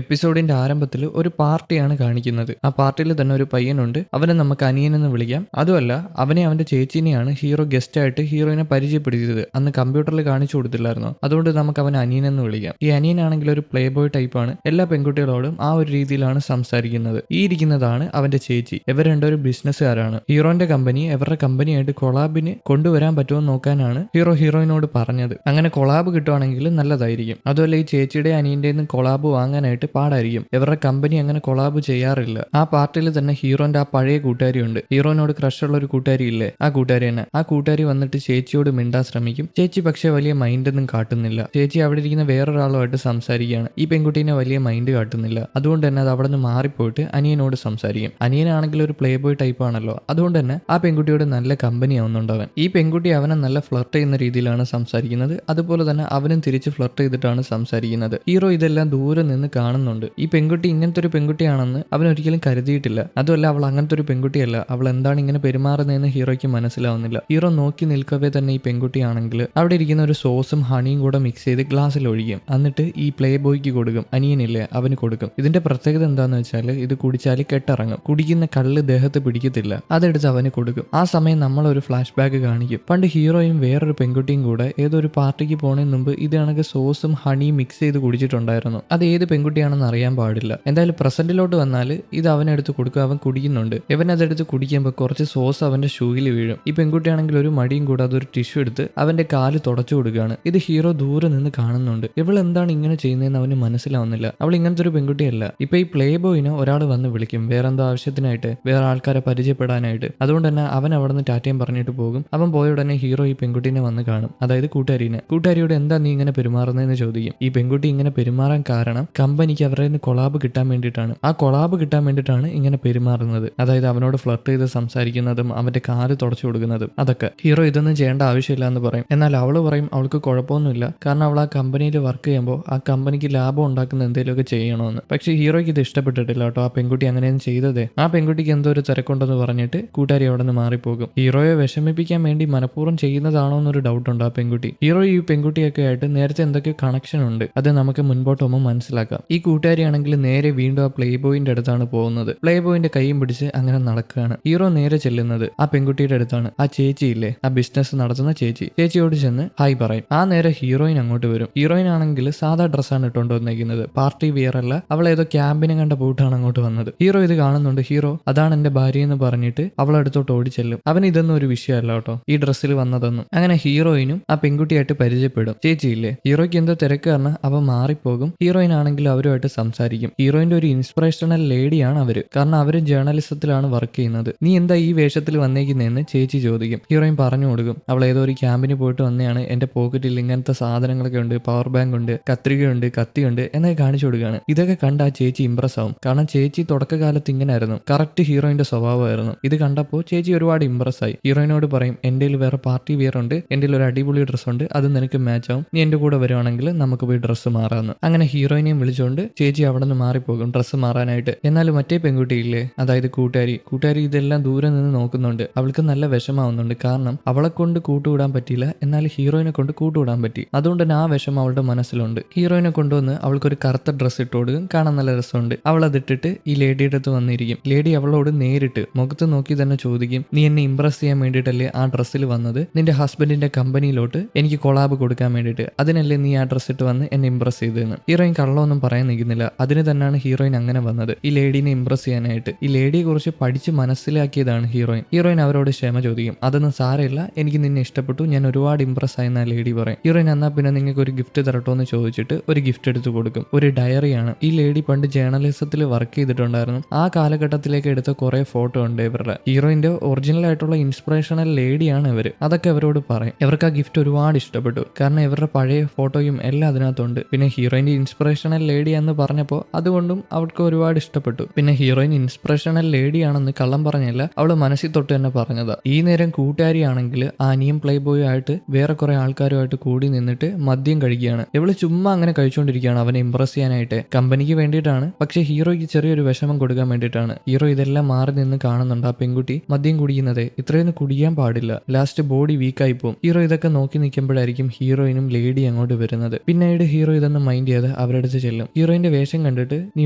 എപ്പിസോഡിന്റെ ആരംഭത്തിൽ ഒരു പാർട്ടിയാണ് കാണിക്കുന്നത്. ആ പാർട്ടിയിൽ തന്നെ ഒരു പയ്യനുണ്ട്. അവനെ നമുക്ക് അനിയനെന്ന് വിളിക്കാം. അതുമല്ല, അവനെ അവന്റെ ചേച്ചീനെയാണ് ഹീറോ ഗസ്റ്റ് ആയിട്ട് ഹീറോയിനെ പരിചയപ്പെടുത്തിയത്. അന്ന് കമ്പ്യൂട്ടറിൽ കാണിച്ചു കൊടുത്തില്ലായിരുന്നു. അതുകൊണ്ട് നമുക്ക് അവൻ അനിയനെന്ന് വിളിക്കാം. ഈ അനിയനാണെങ്കിൽ ഒരു പ്ലേ ബോയ് ടൈപ്പാണ്. എല്ലാ പെൺകുട്ടികളോടും ആ ഒരു രീതിയിലാണ് സംസാരിക്കുന്നത്. ഈ ഇരിക്കുന്നതാണ് അവന്റെ ചേച്ചി. ഇവർ രണ്ടൊരു ബിസിനസ്സുകാരാണ്. ഹീറോന്റെ കമ്പനി ഇവരുടെ കമ്പനിയായിട്ട് കൊളാബിന് കൊണ്ടുവരാൻ പറ്റുമോ നോക്കാനാണ് ഹീറോയിനോട് പറഞ്ഞത്. അങ്ങനെ കൊളാബ് കിട്ടുവാണെങ്കിൽ നല്ലതായിരിക്കും. അതുമല്ല, ഈ ചേച്ചിയുടെ അനിയന്റെ കൊളാബ് വാങ്ങാനായിട്ട് പാടായിരിക്കും. ഇവരുടെ കമ്പനി അങ്ങനെ കൊളാബ് ചെയ്യാറില്ല. ആ പാർട്ടിയിൽ തന്നെ ഹീറോന്റെ ആ പഴയ കൂട്ടുകാരിയുണ്ട്. ഹീറോനോട് ക്രഷുള്ള ഒരു കൂട്ടുകാരി ഇല്ലേ, ആ കൂട്ടുകാരി തന്നെ. ആ കൂട്ടുകാരി വന്നിട്ട് ചേച്ചിയോട് മിണ്ടാൻ ശ്രമിക്കും. ചേച്ചി പക്ഷെ വലിയ മൈൻഡൊന്നും കാട്ടുന്നില്ല. ചേച്ചി അവിടെ ഇരിക്കുന്ന വേറൊരാളുമായിട്ട് സംസാരിക്കുകയാണ്. ഈ പെൺകുട്ടീനെ വലിയ മൈൻഡ് കാട്ടുന്നില്ല. അതുകൊണ്ട് തന്നെ അത് അവിടെ നിന്ന് മാറിപ്പോയിട്ട് അനിയനോട് സംസാരിക്കും. അനിയനാണെങ്കിൽ ഒരു പ്ലേ ബോയ് ടൈപ്പ് ആണല്ലോ. അതുകൊണ്ട് തന്നെ ആ പെൺകുട്ടിയോട് നല്ല കമ്പനി ആവുന്നുണ്ട് അവൻ. ഈ പെൺകുട്ടി അവനെ നല്ല ഫ്ലർട്ട് ചെയ്യുന്ന രീതിയിലാണ് സംസാരിക്കുന്നത്. അതുപോലെ തന്നെ അവനും തിരിച്ച് ഫ്ലർട്ട് ചെയ്തിട്ടാണ് സംസാരിക്കുന്നത്. ഹീറോ ഇതെല്ലാം ദൂരെ നിന്ന് കാണുന്നുണ്ട്. ഈ പെൺകുട്ടി ഇങ്ങനത്തെ ഒരു പെൺകുട്ടിയാണെന്ന് അവൻ ഒരിക്കലും കരുതിയിട്ടില്ല. അതുമല്ല, അവൾ അങ്ങനത്തെ ഒരു പെൺകുട്ടിയല്ല. അവൾ എന്താണ് ഇങ്ങനെ പെരുമാറുന്നതെന്ന് ഹീറോയ്ക്ക് മനസ്സിലാവുന്നില്ല. ഹീറോ നോക്കി നിൽക്കവേ തന്നെ ഈ പെൺകുട്ടിയാണെങ്കിൽ അവിടെ ഇരിക്കുന്ന ഒരു സോസും ഹണിയും കൂടെ മിക്സ് ചെയ്ത് ഗ്ലാസ്സിൽ ഒഴിക്കും. എന്നിട്ട് ഈ പ്ലേ ബോയ്ക്ക് കൊടുക്കും. അനിയനില്ലേ, അവന് കൊടുക്കും. ഇതിന്റെ പ്രത്യേകത എന്താന്ന് വെച്ചാൽ ഇത് കുടിച്ചാൽ കെട്ടിറങ്ങും. കുടിക്കുന്ന കള്ള് ദേഹത്ത് പിടിക്കത്തില്ല. അതെടുത്ത് അവന് കൊടുക്കും. ആ സമയം നമ്മളൊരു ഫ്ലാഷ് ബാക്ക് കാണിക്കും. പണ്ട് ഹീറോയും വേറൊരു പെൺകുട്ടിയും കൂടെ ഏതോ ഒരു പാർട്ടിക്ക് പോണതിന് മുമ്പ് ഇത് കണക്ക് സോസും ഹണിയും മിക്സ് ചെയ്ത് കുടിച്ചിട്ടുണ്ടായിരുന്നു. അത് ഏത് പെൺകുട്ടിയാണെന്ന് അറിയാൻ പാടില്ല. എന്തായാലും പ്രസന്റിലോട്ട് വന്നാൽ ഇത് അവനെടുത്ത് കൊടുക്കും. അവൻ കുടിക്കുന്നുണ്ട്. ഇവൻ അതെടുത്ത് കുടിക്കുമ്പോൾ കുറച്ച് സോസ് അവന്റെ ഷൂയിൽ വീഴും. ഈ പെൺകുട്ടിയാണെങ്കിൽ ഒരു മടിയും കൂടെ അതൊരു ടിഷ്യൂ എടുത്ത് അവന്റെ കാല് തുടച്ചു കൊടുക്കുകയാണ്. ഇത് ഹീറോ ദൂരെ നിന്ന് കാണുന്നുണ്ട്. ഇവൾ എന്താണ് ഇങ്ങനെ ചെയ്യുന്നതെന്ന് അവന് മനസ്സിലാവുന്നില്ല. അവൾ ഇങ്ങനത്തെ ഒരു പെൺകുട്ടിയല്ല. ഇപ്പൊ ഈ പ്ലേ ബോയിനെ ഒരാൾ വന്ന് വിളിക്കും, വേറെന്തോ ആവശ്യത്തിനായിട്ട്, വേറെ ആൾക്കാരെ പരിചയപ്പെടാനായിട്ട്. അതുകൊണ്ട് തന്നെ അവൻ അവിടെ നിന്ന് ടാറ്റയും പറഞ്ഞിട്ട് പോകും. അവൻ പോയ ഉടനെ ഹീറോ ഈ പെൺകുട്ടീനെ വന്ന് കാണും. അതായത് കൂട്ടുകാരിയോട് എന്താ നീ ഇങ്ങനെ പെരുമാറുന്നതെന്ന് ചോദിക്കും. ഈ പെൺകുട്ടി ഇങ്ങനെ പെരുമാറാൻ കാരണം കമ്പനിക്ക് അവരുടെ കൊളാബ് കിട്ടാൻ വേണ്ടിയിട്ടാണ്. ആ കൊളാബ് കിട്ടാൻ വേണ്ടിയിട്ടാണ് ഇങ്ങനെ പെരുമാറുന്നത്. അതായത് അവനോട് ഫ്ലർട്ട് ചെയ്ത് സംസാരിക്കുന്നതും അവന്റെ കാല് തുടച്ചു കൊടുക്കുന്നതും അതൊക്കെ. ഹീറോ ഇതൊന്നും ചെയ്യേണ്ട ആവശ്യമില്ല എന്ന് പറയും. എന്നാൽ അവള് പറയും അവൾക്ക് കുഴപ്പമൊന്നുമില്ല. കാരണം അവൾ ആ കമ്പനിയിൽ വർക്ക് ചെയ്യുമ്പോൾ ആ കമ്പനിക്ക് ലാഭം ഉണ്ടാക്കുന്ന എന്തെങ്കിലുമൊക്കെ ചെയ്യണമെന്ന്. പക്ഷെ ഹീറോയ്ക്ക് ഇത് ഇഷ്ടപ്പെട്ടിട്ടില്ല കേട്ടോ. ആ പെൺകുട്ടി അങ്ങനെയൊന്നും ചെയ്തതേ. ആ പെൺകുട്ടിക്ക് എന്തോ ഒരു തിരക്കുണ്ടെന്ന് പറഞ്ഞിട്ട് കൂട്ടുകാരി അവിടെ നിന്ന് മാറിപ്പോകും. ഹീറോയെ വിഷമിപ്പിക്കാൻ വേണ്ടി മനഃപൂർവ്വം ചെയ്യുന്നതാണോ എന്നൊരു ഡൗട്ട് ഉണ്ട് ആ പെൺകുട്ടി. ഹീറോ ഈ പെൺകുട്ടിയൊക്കെ ആയിട്ട് നേരത്തെ എന്തൊക്കെയോ കണക്ഷൻ ഉണ്ട്. അത് നമുക്ക് മുൻപോട്ട് പോകുമ്പോൾ മനസ്സിലാക്കാം. ഈ കൂട്ടുകാരിയാണെങ്കിൽ നേരെ വീണ്ടും ആ പ്ലേ ബോയിന്റെ അടുത്താണ് പോകുന്നത്. പ്ലേ ബോയിന്റെ കൈയും പിടിച്ച് അങ്ങനെ നടക്കുകയാണ്. ഹീറോ നേരെ ചെല്ലുന്നത് ആ പെൺകുട്ടിയുടെ അടുത്താണ്. ആ ചേച്ചിയില്ലേ, ആ ബിസിനസ് നടത്തുന്ന ചേച്ചിയോട് ചെന്ന് ഹായ് പറയും. ആ നേരെ ഹീറോയിൻ അങ്ങോട്ട് വരും. ഹീറോയിൻ ആണെങ്കിൽ സാധാ ഡ്രസ്സാണ് ഇട്ടുകൊണ്ട് വന്നിരിക്കുന്നത്. പാർട്ടി വിയർ അല്ല. അവൾ ഏതോ ക്യാമ്പിനെ കണ്ട ബൂട്ടാണ് അങ്ങോട്ട് വന്നത്. ഹീറോ ഇത് കാണുന്നുണ്ട്. ഹീറോ അതാണ് എന്റെ ഭാര്യ എന്ന് പറഞ്ഞിട്ട് അവളടുത്തോട്ട് ഓടിച്ചെല്ലും. അവൻ ഇതൊന്നും ഒരു വിഷയമല്ല കേട്ടോ, ഈ ഡ്രസ്സിൽ വന്നതൊന്നും. അങ്ങനെ ഹീറോയിനും ആ പെൺകുട്ടിയായിട്ട് പരിചയപ്പെടും. ചേച്ചിയില്ലേ, ഹീറോയ്ക്ക് എന്തോ തിരക്ക് കാരണം അവ മാറിപ്പോകും. ഹീറോയിൻ ആണെങ്കിൽ അവരുമായിട്ട് സംസാരിക്കും. ഹീറോയിന്റെ ഒരു ഇൻസ്പിറേഷണൽ ലേഡിയാണ് അവര്. കാരണം അവര് ജേർണലിസത്തിലാണ് വർക്ക് ചെയ്യുന്നത്. നീ എന്താ ഈ വേഷത്തിൽ വന്നേക്കുന്നതെന്ന് ചേച്ചി ചോദിക്കും. ഹീറോയിൻ പറഞ്ഞു കൊടുക്കും. അവൾ ഏതോ ഒരു ക്യാമ്പിന് പോയിട്ട് വന്നെയാണ്. എന്റെ പോക്കറ്റിൽ ഇങ്ങനത്തെ സാധനങ്ങളൊക്കെ ഉണ്ട്, പവർ ബാങ്ക് ഉണ്ട്, കത്രികയുണ്ട്, കത്തിയുണ്ട് എന്നൊക്കെ കാണിച്ചു കൊടുക്കുകയാണ്. ഇതൊക്കെ കണ്ട് ആ ചേച്ചി ഇംപ്രസ് ആവും. കാരണം ചേച്ചി തുടക്കകാലത്ത് ഇങ്ങനെ ആയിരുന്നു. കറക്റ്റ് ഹീറോയിന്റെ സ്വഭാവമായിരുന്നു. ഇത് കണ്ടപ്പോൾ ചേച്ചി ഒരുപാട് ഇംപ്രസ് ആയി. ഹീറോയിനോട് പറയും, എന്റെ വേറെ പാർട്ടി വിയർ ഉണ്ട്, എന്റെ ഒരു അടിപൊളി ഡ്രസ് ഉണ്ട്, അത് നിനക്ക് മാച്ച് ആവും, നീ എന്റെ കൂടെ വരുവാണെങ്കിൽ നമുക്ക് പോയി ഡ്രസ്സ് മാറാമെന്ന്. അങ്ങനെ ഹീറോയിനെയും വിളിച്ചുകൊണ്ട് ചേച്ചി അവിടെ നിന്ന് മാറിപ്പോകും ഡ്രസ്സ് മാറാനായിട്ട്. എന്നാൽ മറ്റേ പെൺകുട്ടിയില്ലേ, അതായത് കൂട്ടുകാരി ഇതെല്ലാം ദൂരെ നിന്ന് നോക്കുന്നുണ്ട്. അവൾക്ക് നല്ല വിഷമാവുന്നുണ്ട്. കാരണം അവളെ കൊണ്ട് കൂട്ടുകൂടാൻ പറ്റിയില്ല, എന്നാൽ ഹീറോയിനെ കൊണ്ട് കൂട്ടുകൂടാൻ പറ്റി. അതുകൊണ്ട് തന്നെ ആ വിഷമം അവളുടെ മനസ്സിലുണ്ട്. ഹീറോയിനെ കൊണ്ടുവന്ന് അവൾക്കൊരു കറുത്ത ഡ്രസ്സ് ഇട്ട് കൊടുക്കും. കാണാൻ നല്ല രസമുണ്ട്. അവൾ അതിട്ടിട്ട് ഈ ലേഡിയുടെ അടുത്ത് വന്നിരിക്കും. ലേഡി അവളോട് നേരിട്ട് മുഖത്ത് നോക്കി തന്നെ ചോദിക്കും, നീ എന്നെ ഇംപ്രസ് ചെയ്യാൻ വേണ്ടിയിട്ടല്ലേ ആ ഡ്രസ്സിൽ വന്നത്? നിന്റെ ഹസ്ബൻഡിന്റെ കമ്പനിയിലോട്ട് എനിക്ക് കൊളാബ് കൊടുക്കാൻ വേണ്ടിയിട്ട്, അതിനല്ലേ നീ ആ ഡ്രസ്സ് ഇട്ട് വന്ന് എന്നെ ഇംപ്രസ് ചെയ്തതെന്ന്. ഹീറോയിൻ കള്ളമൊന്നും പറയാൻ നിൽക്കുന്നില്ല. അതിന് തന്നെയാണ് ഹീറോയിൻ അങ്ങനെ വന്നത്, ഈ ലേഡീനെ ഇംപ്രസ് ചെയ്യാനായിട്ട്. ഈ ലേഡിയെ കുറിച്ച് പഠിച്ച് മനസ്സിലാക്കിയതാണ് ഹീറോയിൻ അവരോട് ക്ഷമ ചോദിക്കും. അതൊന്നും സാരമില്ല, എനിക്ക് നിന്നെ ഇഷ്ടപ്പെട്ടു, ഞാൻ ഒരുപാട് ഇംപ്രസ് ആയെന്ന ലേഡി പറയും. ഹീറോയിൻ എന്നാ പിന്നെ നിങ്ങൾക്ക് ഒരു ഗിഫ്റ്റ് തരട്ടോ എന്ന് ചോദിച്ചിട്ട് ഒരു ഗിഫ്റ്റ് എടുത്ത് കൊടുക്കും. ഒരു ഡയറിയാണ്. ഈ ലേഡി പണ്ട് ജേർണലിസത്തിൽ വർക്ക് ചെയ്തിട്ടുണ്ടായിരുന്നു. ആ കാലഘട്ടത്തിലേക്ക് എടുത്ത കുറെ ഫോട്ടോ ഉണ്ട് ഇവരുടെ. ഹീറോയിന്റെ ഒറിജിനൽ ആയിട്ടുള്ള ഇൻസ്പിറേഷണൽ ലേഡിയാണ് ഇവര്. അതൊക്കെ അവരോട് പറയും. ഇവർക്ക് ആ ഗിഫ്റ്റ് ഒരുപാട് ഇഷ്ടപ്പെട്ടു. കാരണം ഇവരുടെ പഴയ ഫോട്ടോയും എല്ലാം അതിനകത്തുണ്ട്. പിന്നെ ഹീറോയിന്റെ ഇൻസ്പിറേഷണൽ ലേഡി എന്ന് പറഞ്ഞപ്പോൾ അതുകൊണ്ടും അവർക്ക് ഒരുപാട് ഇഷ്ടപ്പെട്ടു. പിന്നെ ഹീറോയിൻ ഇൻസ്പിറേഷണൽ ലേഡിയാണെന്ന് കള്ളം പറഞ്ഞല്ല, അവള് മനസ്സിൽ തൊട്ട് തന്നെ പറഞ്ഞതാ. ഈ നേരം കൂട്ടുകാരിയാണെങ്കിൽ ആ അനിയൻ പ്ലേ ബോയ് ആയിട്ട് വേറെ കുറെ ആൾക്കാരുമായിട്ട് കൂടി നിന്നിട്ട് മദ്യം കഴിക്കുകയാണ്. ഇവള് ചുമ്മാ അങ്ങനെ കഴിച്ചുകൊണ്ടിരിക്കുകയാണ് അവനെ ഇംപ്രസ് ചെയ്യാനായിട്ട്. കമ്പനിക്ക് വേണ്ടിയിട്ടാണ്, പക്ഷെ ഹീറോയ്ക്ക് ചെറിയൊരു വിഷമം കൊടുക്കാൻ വേണ്ടിയിട്ടാണ്. ഹീറോ ഇതെല്ലാം മാറി നിന്ന് കാണുന്നുണ്ട്. ആ പെൺകുട്ടി മദ്യം കുടിക്കുന്നതേ ഇത്രയൊന്നും കുടിക്കാൻ പാടില്ല, ലാസ്റ്റ് ബോഡി വീക്കായി പോകും. ഹീറോ ഇതൊക്കെ നോക്കി നിൽക്കുമ്പോഴായിരിക്കും ഹീറോയിനും ലേഡി അങ്ങോട്ട് വരുന്നത്. പിന്നീട് ഹീറോ ഇതൊന്നും മൈൻഡ് ചെയ്യാതെ അവരുടെ അടുത്ത് ചെല്ലും. ഹീറോ ഹീറോയിന്റെ വേഷം കണ്ടിട്ട് നീ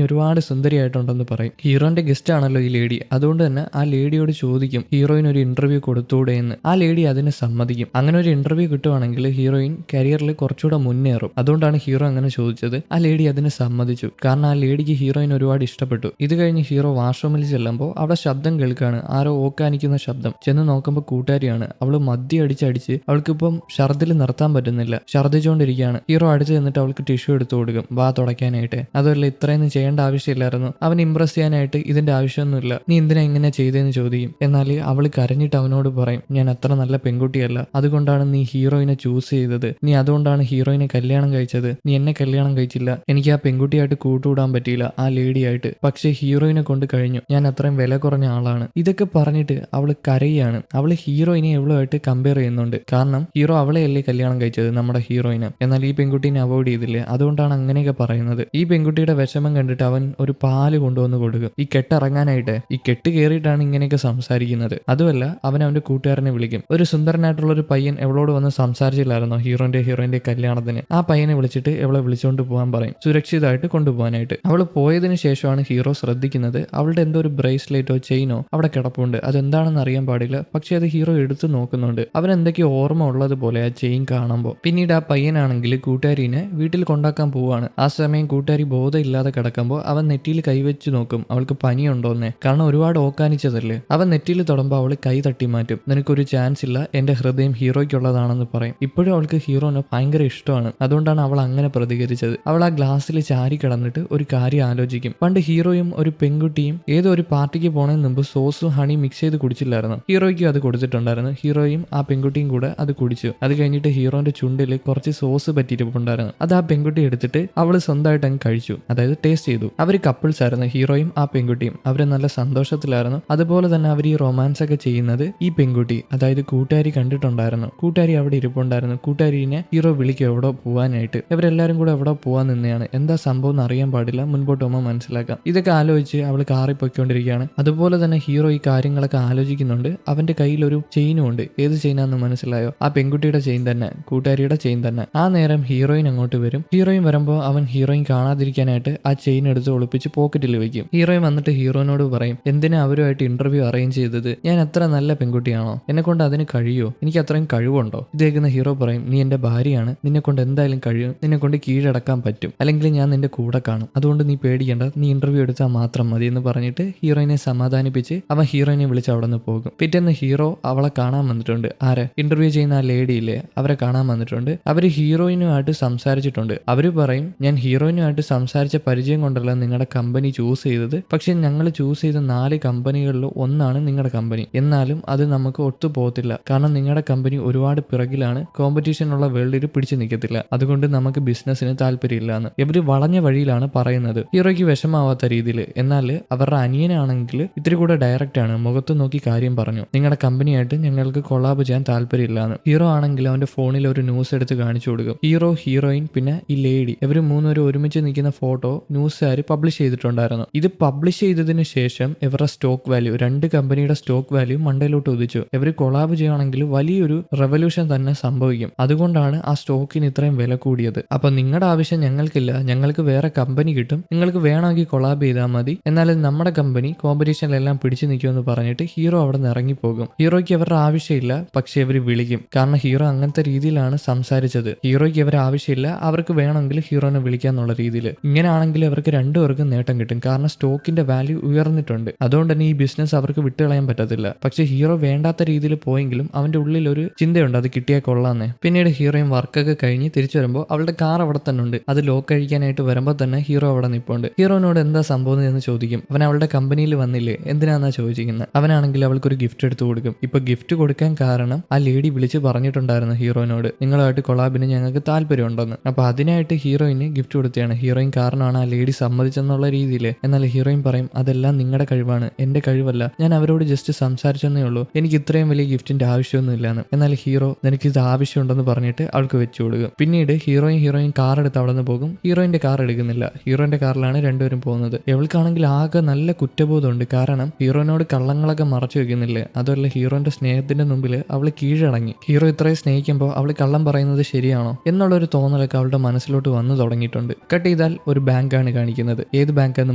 ഒരുപാട് സുന്ദരിയായിട്ടുണ്ടെന്ന് പറയും. ഹീറോന്റെ ഗസ്റ്റ് ആണല്ലോ ഈ ലേഡി, അതുകൊണ്ട് തന്നെ ആ ലേഡിയോട് ചോദിക്കും ഹീറോയിൻ ഒരു ഇന്റർവ്യൂ കൊടുത്തൂടെ എന്ന്. ആ ലേഡി അതിന് സമ്മതിക്കും. അങ്ങനെ ഒരു ഇന്റർവ്യൂ കിട്ടുവാണെങ്കിൽ ഹീറോയിൻ കരിയറിൽ കുറച്ചുകൂടെ മുന്നേറും. അതുകൊണ്ടാണ് ഹീറോ അങ്ങനെ ചോദിച്ചത്. ആ ലേഡി അതിന് സമ്മതിച്ചു. കാരണം ആ ലേഡിക്ക് ഹീറോയിൻ ഒരുപാട് ഇഷ്ടപ്പെട്ടു. ഇത് കഴിഞ്ഞ് ഹീറോ വാഷ്റൂമിൽ ചെല്ലുമ്പോൾ അവിടെ ശബ്ദം കേൾക്കാണ്, ആരോ ഓക്കാനിക്കുന്ന ശബ്ദം. ചെന്ന് നോക്കുമ്പോൾ കൂട്ടുകാരിയാണ്. അവള് മദ്യം അടിച്ചടിച്ച് അവൾക്കിപ്പം ഛർദിൽ നിർത്താൻ പറ്റുന്നില്ല, ഛർദിച്ചുകൊണ്ടിരിക്കുകയാണ്. ഹീറോ അടുത്ത് ചെന്നിട്ട് അവൾക്ക് ടിഷ്യൂ എടുത്തു കൊടുക്കും, വാ തുടയ്ക്കാനായിട്ട്. അതുമല്ല ഇത്രയൊന്നും ചെയ്യേണ്ട ആവശ്യമില്ലായിരുന്നു, അവൻ ഇംപ്രസ് ചെയ്യാനായിട്ട് ഇതിന്റെ ആവശ്യമൊന്നുമില്ല, നീ എന്തിനാ ഇങ്ങനെ ചെയ്തതെന്ന് ചോദിക്കും. എന്നാൽ അവൾ കരഞ്ഞിട്ട് അവനോട് പറയും, ഞാൻ അത്ര നല്ല പെൺകുട്ടിയല്ല, അതുകൊണ്ടാണ് നീ ഹീറോയിനെ ചൂസ് ചെയ്തത്, നീ അതുകൊണ്ടാണ് ഹീറോയിനെ കല്യാണം കഴിച്ചത്, നീ എന്നെ കല്യാണം കഴിച്ചില്ല, എനിക്ക് ആ പെൺകുട്ടിയായിട്ട് കൂട്ടുകൂടാൻ പറ്റിയില്ല, ആ ലേഡിയായിട്ട്, പക്ഷേ ഹീറോയിനെ കൊണ്ട് കഴിഞ്ഞു, ഞാൻ അത്രയും വില കുറഞ്ഞ ആളാണ്. ഇതൊക്കെ പറഞ്ഞിട്ട് അവള് കരയാണ്. അവള് ഹീറോയിനെ എവളുമായിട്ട് കമ്പയർ ചെയ്യുന്നുണ്ട്. കാരണം ഹീറോ അവളെയല്ലേ കല്യാണം കഴിച്ചത്, നമ്മുടെ ഹീറോയിനെ. എന്നാൽ ഈ പെൺകുട്ടീനെ അവോയ്ഡ് ചെയ്തില്ലേ, അതുകൊണ്ടാണ് അങ്ങനെയൊക്കെ പറയുന്നത്. ഈ പെൺകുട്ടിയുടെ വിഷമം കണ്ടിട്ട് അവൻ ഒരു പാല് കൊണ്ടുവന്ന് കൊടുക്കും ഈ കെട്ടിറങ്ങാനായിട്ട്. ഈ കെട്ട് കയറിയിട്ടാണ് ഇങ്ങനെയൊക്കെ സംസാരിക്കുന്നത്. അതുമല്ല അവൻ അവന്റെ കൂട്ടുകാരനെ വിളിക്കും. ഒരു സുന്ദരനായിട്ടുള്ള ഒരു പയ്യൻ എവളോട് വന്ന് സംസാരിച്ചില്ലായിരുന്നോ ഹീറോയിന്റെ കല്യാണത്തിന്, ആ പയ്യനെ വിളിച്ചിട്ട് എവളെ വിളിച്ചുകൊണ്ട് പോകാൻ പറയും, സുരക്ഷിതമായിട്ട് കൊണ്ടുപോകാനായിട്ട്. അവൾ പോയതിനു ശേഷമാണ് ഹീറോ ശ്രദ്ധിക്കുന്നത് അവളുടെ എന്തോ ഒരു ബ്രേസ്ലെറ്റോ ചെയിനോ അവിടെ കിടപ്പുണ്ട്. അതെന്താണെന്ന് അറിയാൻ പാടില്ല, പക്ഷെ അത് ഹീറോ എടുത്തു നോക്കുന്നുണ്ട്. അവൻ എന്തൊക്കെയോ ഓർമ്മ ഉള്ളതുപോലെ ആ ചെയിൻ കാണുമ്പോൾ. പിന്നീട് ആ പയ്യനാണെങ്കിൽ കൂട്ടുകാരിനെ വീട്ടിൽ കൊണ്ടാക്കാൻ പോവാണ്. ആ സമയം കൂട്ടുകാരി ബോധമില്ലാതെ കിടക്കുമ്പോൾ അവൻ നെറ്റിയിൽ കൈവച്ച് നോക്കും അവൾക്ക് പനിയുണ്ടോന്നേ. കാരണം ഒരുപാട് ഓക്കാനിച്ചതല്ലേ. അവൻ നെറ്റിയിൽ തൊടുമ്പോൾ അവൾ കൈ തട്ടി മാറ്റും. നിനക്കൊരു ചാൻസ് ഇല്ല, എന്റെ ഹൃദയം ഹീറോയ്ക്കുള്ളതാണെന്ന് പറയും. ഇപ്പോഴും അവൾക്ക് ഹീറോനെ ഭയങ്കര ഇഷ്ടമാണ്. അതുകൊണ്ടാണ് അവൾ അങ്ങനെ പ്രതികരിച്ചത്. അവൾ ആ ഗ്ലാസ്സിൽ ചാരി കിടന്നിട്ട് ഒരു കാര്യം ആലോചിക്കും. പണ്ട് ഹീറോയും ഒരു പെൺകുട്ടിയും ഏതോ ഒരു പാർട്ടിക്ക് പോണതിന് മുമ്പ് സോസും ഹണി മിക്സ് ചെയ്ത് കുടിച്ചില്ലായിരുന്നു. ഹീറോയ്ക്കും അത് കൊടുത്തിട്ടുണ്ടായിരുന്നു. ഹീറോയും ആ പെൺകുട്ടിയും കൂടെ അത് കുടിച്ചു. അത് കഴിഞ്ഞിട്ട് ഹീറോന്റെ ചുണ്ടിൽ കുറച്ച് സോസ് പറ്റിയിട്ടുണ്ടായിരുന്നു. അത് ആ പെൺകുട്ടി എടുത്തിട്ട് അവള് സ്വന്തമായിട്ട് അങ്ങ് കഴിച്ചു, അതായത് ടേസ്റ്റ് ചെയ്തു. അവര് കപ്പിൾസ് ആയിരുന്നു, ഹീറോയും ആ പെൺകുട്ടിയും. അവര് നല്ല സന്തോഷത്തിലായിരുന്നു. അതുപോലെ തന്നെ അവർ ഈ റൊമാൻസ് ഒക്കെ ചെയ്യുന്നത് ഈ പെൺകുട്ടി, അതായത് കൂട്ടുകാരി കണ്ടിട്ടുണ്ടായിരുന്നു. കൂട്ടുകാരി അവിടെ ഇരിപ്പുണ്ടായിരുന്നു. കൂട്ടുകാരിനെ ഹീറോ വിളിക്കും എവിടെ പോവാനായിട്ട്. ഇവരെല്ലാരും കൂടെ എവിടെ പോവാൻ നിന്നെയാണ്. എന്താ സംഭവം എന്ന് അറിയാൻ പാടില്ല, മുൻപോട്ട് പോകുമ്പോൾ മനസ്സിലാക്കാം. ഇതൊക്കെ ആലോചിച്ച് അവൾ കാറിൽ പൊയ്ക്കൊണ്ടിരിക്കുകയാണ്. അതുപോലെ തന്നെ ഹീറോ ഈ കാര്യങ്ങളൊക്കെ ആലോചിക്കുന്നുണ്ട്. അവന്റെ കയ്യിൽ ഒരു ചെയിനും ഉണ്ട്. ഏത് ചെയിനാന്ന് മനസ്സിലായോ? ആ പെൺകുട്ടിയുടെ ചെയിൻ തന്നെ, കൂട്ടുകാരിയുടെ ചെയിൻ തന്നെ. ആ നേരം ഹീറോയിൻ അങ്ങോട്ട് വരും. ഹീറോയിൻ വരുമ്പോൾ അവൻ ഹീറോയിൻ കാണാതിരിക്കാനായിട്ട് ആ ചെയിൻ എടുത്ത് ഒളിപ്പിച്ച് പോക്കറ്റിൽ വെക്കും. ഹീറോയിൻ വന്നിട്ട് ഹീറോയിനോട് പറയും, എന്തിനാ അവരുമായിട്ട് ഇന്റർവ്യൂ അറേഞ്ച് ചെയ്തത്? ഞാൻ അത്ര നല്ല പെൺകുട്ടിയാണോ? എന്നെ കൊണ്ട് അതിന് കഴിയോ? എനിക്ക് അത്രയും കഴിവുണ്ടോ? ഇത് കേൾക്കുന്ന ഹീറോ പറയും, നീ എന്റെ ഭാര്യയാണ്, നിന്നെ കൊണ്ട് എന്തായാലും കഴിയും, നിന്നെ കൊണ്ട് കീഴടക്കാൻ പറ്റും, അല്ലെങ്കിൽ ഞാൻ നിന്റെ കൂടെ കാണും, അതുകൊണ്ട് നീ പേടിക്കേണ്ട, നീ ഇന്റർവ്യൂ എടുത്താൽ മാത്രം മതി എന്ന് പറഞ്ഞിട്ട് ഹീറോയിനെ സമാധാനിപ്പിച്ച് അവൻ ഹീറോയിനെ വിളിച്ച് അവിടെ നിന്ന് പോകും. പിറ്റേന്ന് ഹീറോ അവളെ കാണാൻ വന്നിട്ടുണ്ട്. ആരെ? ഇന്റർവ്യൂ ചെയ്യുന്ന ആ ലേഡി ഇല്ലേ, അവരെ കാണാൻ വന്നിട്ടുണ്ട്. അവര് ഹീറോയിനുമായിട്ട് സംസാരിച്ചിട്ടുണ്ട്. അവര് പറയും, ഞാൻ ഹീറോയിനുമായിട്ട് സംസാരിച്ച പരിചയം കൊണ്ടല്ല നിങ്ങളുടെ കമ്പനി ചൂസ് ചെയ്തത്, പക്ഷെ ഞങ്ങൾ ചൂസ് ചെയ്ത 4 കമ്പനികളിൽ ഒന്നാണ് നിങ്ങളുടെ കമ്പനി. എന്നാലും അത് നമുക്ക് ഒത്തുപോകത്തില്ല. കാരണം നിങ്ങളുടെ കമ്പനി ഒരുപാട് പിറകിലാണ്, കോമ്പറ്റീഷനുള്ള വേൾഡിൽ പിടിച്ചു നിൽക്കത്തില്ല, അതുകൊണ്ട് നമുക്ക് ബിസിനസ്സിന് താല്പര്യമില്ല എന്ന് ഇവര് വളഞ്ഞ വഴിയിലാണ് പറയുന്നത്. ഹീറോയ്ക്ക് വിഷമാവാത്ത രീതിയിൽ. എന്നാൽ അവരുടെ അനിയനാണെങ്കിൽ ഇത്തിരി കൂടെ ഡയറക്റ്റ് ആണ്, മുഖത്ത് നോക്കി കാര്യം പറഞ്ഞു, നിങ്ങളുടെ കമ്പനിയായിട്ട് ഞങ്ങൾക്ക് കൊളാബ് ചെയ്യാൻ താല്പര്യമില്ലാന്ന്. ഹീറോ ആണെങ്കിൽ അവന്റെ ഫോണിൽ ഒരു ന്യൂസ് എടുത്ത് കാണിച്ചു കൊടുക്കും. ഹീറോ, ഹീറോയിൻ പിന്നെ ഈ ലേഡി, ഇവര് മൂന്നുപേരും ഒരുമിച്ച് നിൽക്കുന്ന ഫോട്ടോ ന്യൂസുകാർ പബ്ലിഷ് ചെയ്തിട്ടുണ്ടായിരുന്നു. ഇത് പബ്ലിഷ് ചെയ്തതിനു ശേഷം ഇവരുടെ സ്റ്റോക്ക് വാല്യൂ, 2 കമ്പനിയുടെ സ്റ്റോക്ക് വാല്യൂ മണ്ടയിലോട്ട് ഉദിച്ചു. ഇവർ കൊളാബ് ചെയ്യുകയാണെങ്കിൽ വലിയൊരു റെവല്യൂഷൻ തന്നെ സംഭവിക്കും. അതുകൊണ്ടാണ് ആ സ്റ്റോക്കിന് ഇത്രയും വില കൂടിയത്. അപ്പൊ നിങ്ങളുടെ ആവശ്യം ഞങ്ങൾക്കില്ല, ഞങ്ങൾക്ക് വേറെ കമ്പനി കിട്ടും, നിങ്ങൾക്ക് വേണമെങ്കിൽ കൊളാബ് ചെയ്താൽ മതി, എന്നാലും നമ്മുടെ കമ്പനി കോമ്പറ്റീഷനിലെല്ലാം പിടിച്ചു നിൽക്കുമെന്ന് പറഞ്ഞിട്ട് ഹീറോ അവിടെ നിന്ന് ഇറങ്ങിപ്പോകും. ഹീറോയ്ക്ക് അവരുടെ ആവശ്യമില്ല, പക്ഷെ ഇവർ വിളിക്കും. കാരണം ഹീറോ അങ്ങനത്തെ രീതിയിലാണ് സംസാരിച്ചത്. ഹീറോയ്ക്ക് അവരുടെ ആവശ്യമില്ല, അവർക്ക് വേണമെങ്കിൽ ഹീറോനെ വിളിക്കാന്നുള്ള രീതിയിൽ. ഇങ്ങനെയാണെങ്കിൽ അവർക്ക് രണ്ടുപേർക്കും നേട്ടം കിട്ടും. കാരണം സ്റ്റോക്കിന്റെ വാല്യൂ ഉയർന്നിട്ടുണ്ട്. അതുകൊണ്ട് തന്നെ ഈ ബിസിനസ് അവർക്ക് വിട്ടുകളയാൻ പറ്റത്തില്ല. പക്ഷെ ഹീറോ വേണ്ടാത്ത രീതിയിൽ പോയെങ്കിലും അവന്റെ ഉള്ളിൽ ഒരു ചിന്തയുണ്ട്, അത് കിട്ടിയാൽ കൊള്ളാന്നേ. പിന്നീട് ഹീറോയും വർക്കൊക്കെ കഴിഞ്ഞ് തിരിച്ചു വരുമ്പോൾ അവളുടെ കാർ അവിടെ തന്നെ ഉണ്ട്. അത് ലോക്ക് അഴിക്കാനായിട്ട് വരുമ്പോൾ തന്നെ ഹീറോ അവിടെ നിൽപ്പുണ്ട്. ഹീറോനോട് എന്താ സംഭവം എന്ന് ചോദിക്കും. അവൻ അവളുടെ കമ്പനിയിൽ വന്നില്ലേ, എന്തിനാന്നാ ചോദിക്കുന്നത്. അവനാണെങ്കിൽ അവൾക്കൊരു ഗിഫ്റ്റ് എടുത്തു കൊടുക്കും. ഇപ്പൊ ഗിഫ്റ്റ് കൊടുക്കാൻ കാരണം ആ ലേഡി വിളിച്ച് പറഞ്ഞിട്ടുണ്ടായിരുന്നു ഹീറോയിനോട്, നിങ്ങളുമായിട്ട് കൊളാബിന് ഞങ്ങൾക്ക് താല്പര്യമുണ്ടെന്ന്. അപ്പൊ അതിനായിട്ട് ഹീറോയിന് ഗിഫ്റ്റ് കൊടുത്തതാണ്. ഹീറോയിൻ കാരണമാണ് ആ ലേഡി സമ്മതിച്ചെന്നുള്ള രീതിയിൽ. എന്നാൽ ഹീറോയിൻ പറയും, അതെല്ലാം നിങ്ങളുടെ കഴിവാണ്, എന്റെ കഴിവല്ല, ഞാൻ അവരോട് ജസ്റ്റ് സംസാരിച്ചെന്നേ ഉള്ളൂ, എനിക്ക് ഇത്രയും വലിയ ഗിഫ്റ്റിന്റെ ആവശ്യമൊന്നും ഇല്ലാന്ന്. എന്നാൽ ഹീറോ, നിനക്ക് ഇത് ആവശ്യമുണ്ടെന്ന് പറഞ്ഞിട്ട് അവൾക്ക് വെച്ചു കൊടുക്കും. പിന്നീട് ഹീറോയിൻ കാർ എടുത്ത് അവിടെ നിന്ന് പോകും. ഹീറോയിന്റെ കാർ എടുക്കുന്നില്ല, ഹീറോയിന്റെ കാറിലാണ് രണ്ടുപേരും പോകുന്നത്. ഇവൾക്കാണെങ്കിൽ ആകെ നല്ല കുറ്റബോധമുണ്ട്. കാരണം ഹീറോയിനോട് കള്ളങ്ങളൊക്കെ മറച്ചു വെക്കുന്നില്ലേ. അതുമല്ല ഹീറോന്റെ സ്നേഹത്തിന്റെ മുമ്പിൽ അവൾ കീഴടങ്ങി. ഹീറോ ഇത്രയും സ്നേഹിക്കുമ്പോൾ അവൾ കള്ളം പറയുന്നത് ശരിയാണോ എന്നുള്ളൊരു തോന്നലൊക്കെ അവളുടെ മനസ്സിലോട്ട് വന്നു തുടങ്ങിയിട്ടുണ്ട്. കട്ട് ചെയ്താൽ ഒരു ബാങ്കാണ് കാണിക്കുന്നത്. ഏത് ബാങ്കാന്ന്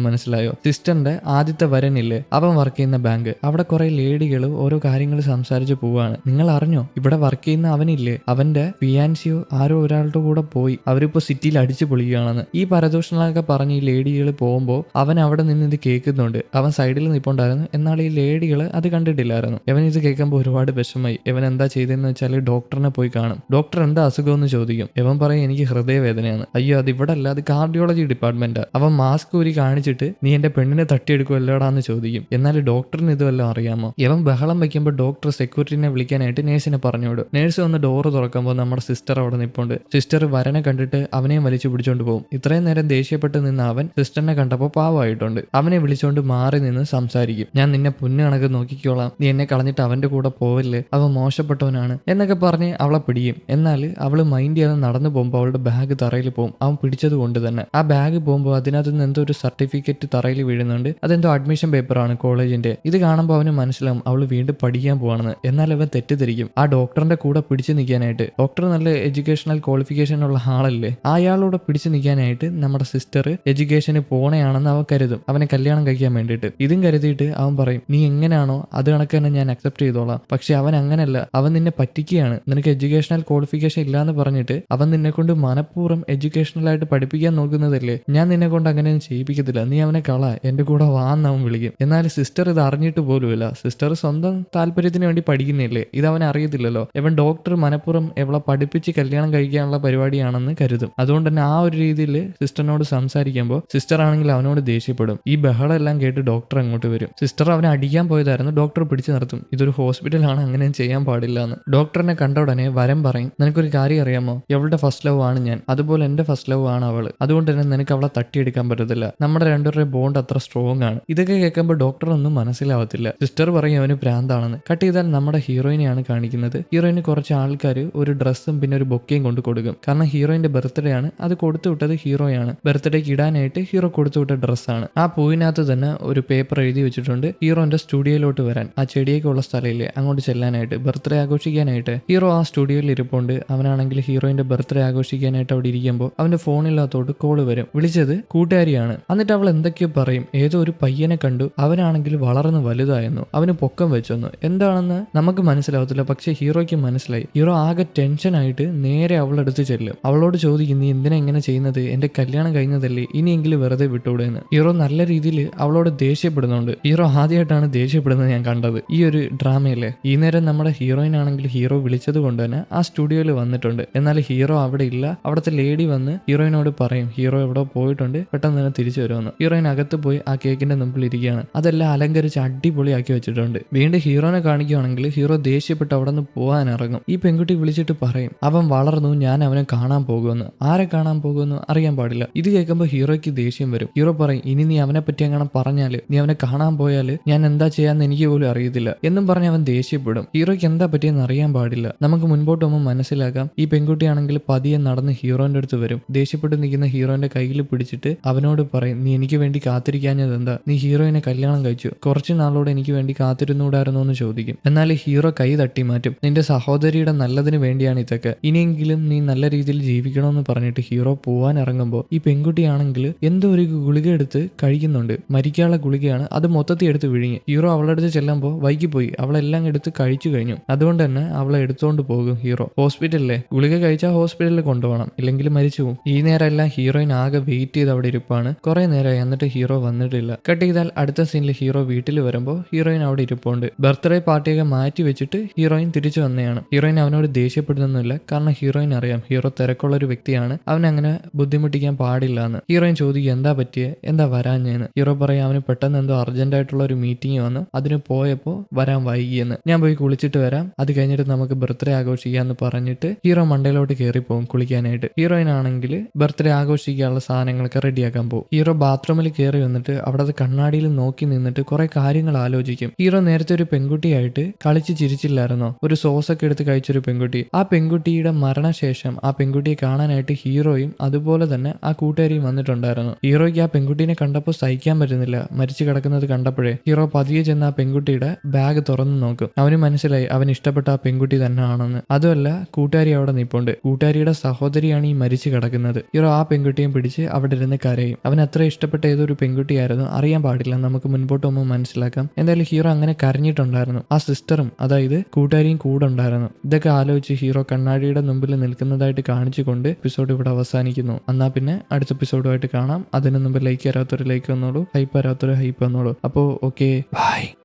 മനസ്സിലായോ? സിസ്റ്ററിന്റെ ആദ്യത്തെ വരനില്ലേ, അവൻ വർക്ക് ചെയ്യുന്ന ബാങ്ക്. അവിടെ കുറെ ലേഡികൾ ഓരോ കാര്യങ്ങൾ സംസാരിച്ച് പോവാണ്. നിങ്ങൾ അറിഞ്ഞോ, ഇവിടെ വർക്ക് ചെയ്യുന്ന അവനില്ലേ, അവന്റെ ഫിയാൻസിയോ ആരോ ഒരാളുടെ കൂടെ പോയി, അവരിപ്പോ സിറ്റിയിൽ അടിച്ചു പൊളിക്കുകയാണെന്ന്. ഈ പരദൂഷണങ്ങളൊക്കെ പറഞ്ഞ് ഈ ലേഡികൾ പോകുമ്പോൾ അവൻ അവിടെ നിന്ന് ഇത് കേൾക്കുന്നുണ്ട്. അവൻ സൈഡിൽ നിൽപ്പുണ്ടായിരുന്നു, എന്നാൽ ഈ ലേഡികൾ അത് കണ്ടിട്ടില്ലായിരുന്നു. അവൻ ഇത് കേൾക്കുമ്പോൾ ഒരുപാട് വിഷമായി. അവൻ എന്താ ചെയ്തതെന്ന് വെച്ചാൽ ഡോക്ടറിനെ പോയി കാണും. ഡോക്ടർ എന്താ അസുഖമെന്ന് ചോദിക്കും. അവൻ പറയും എനിക്ക് ഹൃദയവേദനയാണ്. അയ്യോ അത് ഇവിടെ അല്ല, അത് കാർഡിയോളജി ഡിപ്പാർട്ട്മെന്റ്. അവൻ മാസ്ക് ഊരി കാണിച്ചിട്ട് നീ എന്റെ പെണ്ണിനെ തട്ടിയെടുക്കുമല്ലോടാന്ന് ചോദിക്കും. എന്നാൽ ഡോക്ടറിന് ഇതുവല്ലോ അറിയാമോ? ഇവൻ ബഹളം വെക്കുമ്പോൾ ഡോക്ടർ സെക്യൂരിറ്റിനെ വിളിക്കാനായിട്ട് നേഴ്സിനെ പറഞ്ഞുവിടും. നേഴ്സ് വന്ന് ഡോറ് തുറക്കുമ്പോൾ നമ്മുടെ സിസ്റ്റർ അവിടെ നിൽപ്പുണ്ട്. സിസ്റ്റർ വരനെ കണ്ടിട്ട് അവനെയും വലിച്ചു പിടിച്ചോണ്ട് പോകും. ഇത്രയും നേരം ദേഷ്യപ്പെട്ട് നിന്ന് അവൻ സിസ്റ്ററിനെ കണ്ടപ്പോൾ പാവമായിട്ടുണ്ട്. അവനെ വിളിച്ചോണ്ട് മാറി നിന്ന് സംസാരിക്കും. ഞാൻ നിന്നെ പൊന്നു കണക്ക് നോക്കിക്കോളാം, നീ എന്നെ കളഞ്ഞിട്ട് അവന്റെ കൂടെ പോവല്ലേ, അവൻ മോശപ്പെട്ടവനാണ് എന്നൊക്കെ പറഞ്ഞ് അവളെ പിടിക്കും. എന്നാൽ അവള് മൈൻഡ് ചെയ്യാതെ നടന്നു പോകുമ്പോൾ അവളുടെ ബാഗ് തറയിൽ പോകും. അവൻ പിടിച്ചത് കൊണ്ട് തന്നെ ആ ബാഗ് പോകുമ്പോൾ അതിനകത്ത് നിന്ന് എന്തോ ഒരു സർട്ടിഫിക്കറ്റ് തറയിൽ വീഴുന്നുണ്ട്. അതെന്തോ അഡ്മിഷൻ പേപ്പറാണ് കോളേജിന്റെ. ഇത് കാണുമ്പോൾ അവന് മനസ്സിലാവും അവള് വീണ്ടും പഠിക്കാൻ പോവാണെന്ന്. എന്നാൽ അവൻ തെറ്റിദ്ധരിക്കും. ആ ഡോക്ടറിന്റെ കൂടെ പിടിച്ചു നിൽക്കാനായിട്ട്, ഡോക്ടർ നല്ല എഡ്യൂക്കേഷണൽ ക്വാളിഫിക്കേഷൻ ഉള്ള ആളല്ലേ, അയാളോട് പിടിച്ചു നിൽക്കാനായിട്ട് നമ്മുടെ സിസ്റ്റർ എഡ്യൂക്കേഷന് പോണെയാണെന്ന് അവൻ കരുതും, അവനെ കല്യാണം കഴിക്കാൻ വേണ്ടിയിട്ട്. ഇതും കരുതിയിട്ട് അവൻ പറയും നീ എങ്ങനെയാണോ അത് കണക്ക് തന്നെ ഞാൻ അക്സെപ്റ്റ് ചെയ്തോളാം. പക്ഷെ അവൻ അങ്ങനല്ല, അവൻ നിന്നെ പറ്റിക്കുകയാണ്. നിനക്ക് എഡ്യൂക്കേഷണൽ ക്വാളിഫിക്കേഷൻ ഇല്ലാന്ന് പറഞ്ഞിട്ട് അവൻ നിന്നെ കൊണ്ട് മനഃപൂർവ്വം എഡ്യൂക്കേഷണലായിട്ട് പഠിപ്പിക്കാൻ നോക്കുന്നതല്ലേ. ഞാൻ നിന്നെ കൊണ്ട് അങ്ങനെയൊന്നും ചെയ്യിപ്പിക്കത്തില്ല, നീ അവനെ കള, എന്റെ കൂടെ വാന്ന് അവൻ വിളിക്കും. എന്നാൽ സിസ്റ്റർ ഇത് അറിഞ്ഞിട്ട് പോലുമില്ല. സിസ്റ്റർ സ്വന്തം താല്പര്യത്തിന് വേണ്ടി പഠിക്കുന്നില്ലേ, ഇത് അവൻ അറിയത്തില്ലല്ലോ. ഇവൻ ഡോക്ടർ മനഃപൂർവ്വം എവളെ പഠിപ്പിച്ച് കല്യാണം കഴിക്കാനുള്ള പരിപാടിയാണെന്ന് കരുതും. അതുകൊണ്ട് തന്നെ ആ ഒരു രീതിയിൽ സിസ്റ്ററിനോട് സംസാരിക്കുമ്പോൾ സിസ്റ്റർ ആണെങ്കിൽ അവനോട് ദേഷ്യപ്പെടും. ഈ ബഹളം എല്ലാം കേട്ട് ഡോക്ടർ അങ്ങോട്ട് വരും. സിസ്റ്റർ അവനെ അടിക്കാൻ പോയതായിരുന്നു. ഡോക്ടർ പിടിച്ചു നിർത്തും. ഇതൊരു ഹോസ്പിറ്റലാണ്, അങ്ങനെ ചെയ്യാൻ പാടില്ല എന്ന്. ഡോക്ടറിനെ കണ്ട ഉടനെ വരം പറയും നിനക്കൊരു കാര്യം അറിയാമോ, അവളുടെ ഫസ്റ്റ് ലവ് ആണ് ഞാൻ, അതുപോലെ എന്റെ ഫസ്റ്റ് ലവ് ആണ് അവള്. അതുകൊണ്ട് തന്നെ നിനക്ക് അവളെ തട്ടിയെടുക്കാൻ പറ്റത്തില്ല. നമ്മുടെ രണ്ടുപേരുടെ ബോണ്ട് അത്ര സ്ട്രോങ് ആണ്. ഇതൊക്കെ കേൾക്കുമ്പോൾ ഡോക്ടറൊന്നും മനസ്സിലാവത്തില്ല. സിസ്റ്റർ പറയും അവന് ഭ്രാന്താണെന്ന്. കട്ട് ചെയ്താൽ നമ്മുടെ ഹീറോയിനെയാണ് കാണിക്കുന്നത്. ഹീറോയിന് കുറച്ച് ആൾക്കാർ ഒരു ഡ്രസ്സും പിന്നെ ഒരു ബൊക്കയും കൊണ്ട് കൊടുക്കും. കാരണം ഹീറോയിന്റെ ബർത്ത്ഡേ ആണ്. അത് കൊടുത്തു വിട്ടത് ഹീറോയാണ്. ബർത്ത്ഡേക്ക് ഇടാനായിട്ട് ഹീറോ കൊടുത്തു വിട്ട ഡ്രസ്സാണ്. ആ പൂവിനകത്ത് തന്നെ ഒരു പേപ്പർ എഴുതി വെച്ചിട്ടുണ്ട് ഹീറോന്റെ സ്റ്റുഡിയോയിലോട്ട് വരാൻ. ആ ചെടിയൊക്കെ ഉള്ള സ്ഥലമില്ലേ അങ്ങോട്ട് ചെല്ലാനായിട്ട്, ബർത്ത്ഡേ ആഘോഷിക്കാനായിട്ട്. ഹീറോ ആ സ്റ്റുഡിയോയിൽ ഇരിപ്പുണ്ട്. അവനാണെങ്കിൽ ഹീറോയിന്റെ ബർത്ത്ഡേ ആഘോഷിക്കാനായിട്ട് അവിടെ ഇരിക്കുമ്പോൾ അവന്റെ ഫോണില്ലാത്തോട്ട് കോള് വരും. വിളിച്ചത് കൂട്ടുകാരിയാണ്. എന്നിട്ട് അവൾ എന്തൊക്കെയോ പറയും. ഏതോ ഒരു പയ്യനെ കണ്ടു, അവനാണെങ്കിൽ വളർന്ന് വലുതായിരുന്നു, അവന് പൊക്കം വെച്ചെന്നു. എന്താണെന്ന് നമുക്ക് മനസ്സിലാവത്തില്ല, പക്ഷെ ഹീറോയ്ക്ക് മനസ്സിലായി. ഹീറോ ആകെ ടെൻഷനായിട്ട് നേരെ അവളെടുത്ത് ചെല്ലും. അവളോട് ചോദിക്കും നീ എന്തിനാ ഇങ്ങനെ ചെയ്യുന്നത്, എന്റെ കല്യാണം കഴിഞ്ഞതല്ലേ, ഇനിയെങ്കിലും വെറുതെ വിട്ടുകൂടെന്ന്. ഹീറോ നല്ല രീതിയിൽ അവളോട് ദേഷ്യപ്പെടുന്നുണ്ട്. ഹീറോ ആദ്യമായിട്ടാണ് ദേഷ്യപ്പെടുന്നത് ഞാൻ കണ്ടത് ഈ ഒരു ഡ്രാമയിലെ. ഈ നേരം നമ്മുടെ ഹീറോയിൻ ആണെങ്കിൽ ഹീറോ വിളിച്ചത് കൊണ്ട് തന്നെ ആ സ്റ്റുഡിയോയിൽ വന്നിട്ടുണ്ട്. എന്നാൽ ഹീറോ അവിടെ ഇല്ല. അവിടുത്തെ ലേഡി വന്ന് ഹീറോയിനോട് പറയും ഹീറോ എവിടെ പോയിട്ടുണ്ട്, പെട്ടെന്ന് തന്നെ തിരിച്ചു വരുമെന്ന്. ഹീറോയിൻ അകത്ത് പോയി ആ കേക്കിന്റെ മുമ്പിൽ ഇരിക്കുകയാണ്. അതെല്ലാം അലങ്കരിച്ച് അടിപൊളിയാക്കി വെച്ചിട്ടുണ്ട്. വീണ്ടും ഹീറോനെ കാണിക്കുകയാണെങ്കിൽ ഹീറോ ദേഷ്യപ്പെട്ട് അവിടെ നിന്ന് പോകാൻ ഇറങ്ങും. ഈ പെൺകുട്ടി വിളിച്ചിട്ട് പറയും അവൻ വളർന്നു, ഞാൻ അവനെ കാണാൻ പോകുമെന്ന്. ആരെ കാണാൻ പോകുമെന്ന് അറിയാൻ പാടില്ല. ഇത് കേൾക്കുമ്പോൾ ഹീറോയ്ക്ക് ദേഷ്യം വരും. ഹീറോ പറയും ഇനി നീ അവനെ പറ്റി അങ്ങനെ പറഞ്ഞാല്, നീ അവനെ കാണാൻ പോയാല് ഞാൻ എന്താ ചെയ്യാന്ന് എനിക്ക് പോലും അറിയത്തില്ല എന്നും പറഞ്ഞ് അവൻ ദേഷ്യപ്പെടും. ഹീറോയ്ക്ക് എന്താ പറ്റിയെന്ന് അറിയാൻ പാടില്ല. നമുക്ക് മുൻപോട്ട് പോകുമ്പോൾ മനസ്സിലാക്കാം. ഈ പെൺകുട്ടിയാണെങ്കിൽ പതിയെ നടന്ന് ഹീറോന്റെ അടുത്ത് വരും. ദേഷ്യപ്പെട്ട് നിൽക്കുന്ന ഹീറോന്റെ കയ്യിൽ പിടിച്ചിട്ട് അവനോട് പറയും നീ എനിക്ക് വേണ്ടി കാത്തിരിക്കാഞ്ഞത് എന്താ, നീ ഹീറോയിനെ കല്യാണം കഴിച്ചു, കുറച്ചു നാളോടെ എനിക്ക് വേണ്ടി കാത്തിരുന്നൂടായിരുന്നോ എന്ന് ചോദിക്കും. എന്നാൽ ഹീറോ കൈ തട്ടി മാറ്റും. നിന്റെ സഹോദരിയുടെ നല്ലതിന് വേണ്ടിയാണ് ഇതൊക്കെ, ഇനിയെങ്കിലും നീ നല്ല രീതിയിൽ ജീവിക്കണമെന്ന് പറഞ്ഞിട്ട് ഹീറോ പോവാൻ ഇറങ്ങുമ്പോൾ ഈ പെൺകുട്ടിയാണെങ്കിൽ എന്തോ ഒരു ഗുളിക എടുത്ത് കഴിക്കുന്നുണ്ട്. മരിക്കാനുള്ള ഗുളികയാണ്. അത് മൊത്തത്തിൽ എടുത്ത് വിഴുങ്ങി. ഹീറോ അവളുടെ അടുത്ത് ചെല്ലുമ്പോൾ വൈകിപ്പോയി, അവളെല്ലാം എടുത്ത് കഴിച്ചു കഴിഞ്ഞു. അതുകൊണ്ട് തന്നെ അവളെ എടുത്തോണ്ട് പോകും ഹീറോ. ഹോസ്പിറ്റലിലെ ഗുളിക കഴിച്ചാൽ ഹോസ്പിറ്റലിൽ കൊണ്ടുപോകണം, ഇല്ലെങ്കിൽ മരിച്ചു പോകും. ഈ നേരം എല്ലാം ഹീറോയിൻ ആകെ വെയിറ്റ് ചെയ്ത് അവിടെ ഇരിപ്പാണ്. കുറെ നേരമായി, എന്നിട്ട് ഹീറോ വന്നിട്ടില്ല. കട്ട് ചെയ്താൽ അടുത്ത സീനിൽ ഹീറോ വീട്ടിൽ വരുമ്പോൾ ഹീറോയിൻ അവിടെ ഇരിപ്പുണ്ട്. ബർത്ത്ഡേ പാർട്ടിയൊക്കെ മാറ്റി വെച്ചിട്ട് ഹീറോയിൻ തിരിച്ചു വന്നതാണ്. ഹീറോയിൻ അവനോട് ദേഷ്യപ്പെടുന്നൊന്നുമില്ല. കാരണം ഹീറോയിൻ അറിയാം ഹീറോ തിരക്കുള്ള ഒരു വ്യക്തിയാണ്, അവനങ്ങനെ ബുദ്ധിമുട്ടിക്കാൻ പാടില്ല എന്ന്. ഹീറോയിൻ ചോദിക്കും എന്താ പറ്റിയേ, എന്താ വരാഞ്ഞെന്ന്. ഹീറോ പറയും അവന് പെട്ടെന്ന് എന്തോ അർജന്റ് ആയിട്ടുള്ള ഒരു മീറ്റിംഗ് വന്നു, അതിന് പോയപ്പോൾ വരാൻ വൈകിയെന്ന്. ഞാൻ പോയി കുളിച്ചിട്ട് വരാം, അത് കഴിഞ്ഞിട്ട് നമുക്ക് ബർത്ത്ഡേ ആഘോഷിക്കാന്ന് പറഞ്ഞിട്ട് ഹീറോ മണ്ടയിലോട്ട് കയറി പോകും കുളിക്കാനായിട്ട്. ഹീറോയിൻ ആണെങ്കിൽ ബർത്ത്ഡേ ആഘോഷിക്കാനുള്ള സാധനങ്ങളൊക്കെ റെഡിയാക്കാൻ പോകും. ഹീറോ ബാത്റൂമിൽ കയറി വന്നിട്ട് അവിടത്തെ കണ്ണാടിയിൽ നോക്കി നിന്നിട്ട് കുറെ കാര്യങ്ങൾ ആലോചിക്കും. ഹീറോ നേരത്തെ ഒരു പെൺകുട്ടിയായിട്ട് കളിച്ച് ചിരിച്ചില്ലായിരുന്നോ, ഒരു സോസ് ഒക്കെ എടുത്ത് കഴിച്ചൊരു പെൺകുട്ടി. ആ പെൺകുട്ടിയുടെ മരണശേഷം ആ പെൺകുട്ടിയെ കാണാനായിട്ട് ഹീറോയും അതുപോലെ തന്നെ ആ കൂട്ടുകാരിയും വന്നിട്ടുണ്ടായിരുന്നു. ഹീറോയ്ക്ക് ആ പെൺകുട്ടീനെ കണ്ടപ്പോൾ സഹിക്കാൻ പറ്റുന്നില്ല. മരിച്ചു കിടക്കുന്നത് കണ്ടപ്പോഴേ ഹീറോ പതിയെ ചെന്ന് ആ പെൺകുട്ടിയുടെ ബാഗ് തുറന്നു നോക്കും. അവന് മനസ്സിലായി അവൻ ഇഷ്ടപ്പെട്ട ആ പെൺകുട്ടി തന്നെ ആണെന്ന്. അതുമല്ല കൂട്ടുകാരി അവിടെ നിൽപ്പുണ്ട്. കൂട്ടുകാരിയുടെ സഹോദരിയാണ് ഈ മരിച്ചു കിടക്കുന്നത്. ഹീറോ ആ പെൺകുട്ടിയും പിടിച്ച് അവിടെ ഇരുന്ന് കരയും. അവൻ അത്ര ഇഷ്ടപ്പെട്ട ഏതൊരു പെൺകുട്ടിയായിരുന്നു, അറിയാൻ പാടില്ല, നമുക്ക് മുൻപോട്ട് പോകുമ്പോൾ മനസ്സിലാക്കാം. എന്തായാലും ഹീറോ അങ്ങനെ കരഞ്ഞിട്ടുണ്ടായിരുന്നു. ആ സിസ്റ്ററും അതായത് കൂട്ടുകാരിയും കൂടെ ഉണ്ടായിരുന്നു. ഇതൊക്കെ ആലോചിച്ച് ഹീറോ കണ്ണാടിയുടെ മുമ്പിൽ നിൽക്കുന്നതായിട്ട് കാണിച്ചുകൊണ്ട് എപ്പിസോഡ് ഇവിടെ അവസാനിക്കുന്നു. എന്നാൽ പിന്നെ അടുത്ത എപ്പിസോഡുമായിട്ട് കാണാം. അതിനു മുമ്പ് ലൈക്ക് തരാത്തൊരു ലൈക്ക് വന്നോളൂ, ഹൈപ്പ് തരാത്തൊരു ഹൈപ്പ് വന്നോളൂ. അപ്പോൾ ഓക്കെ, ബൈ.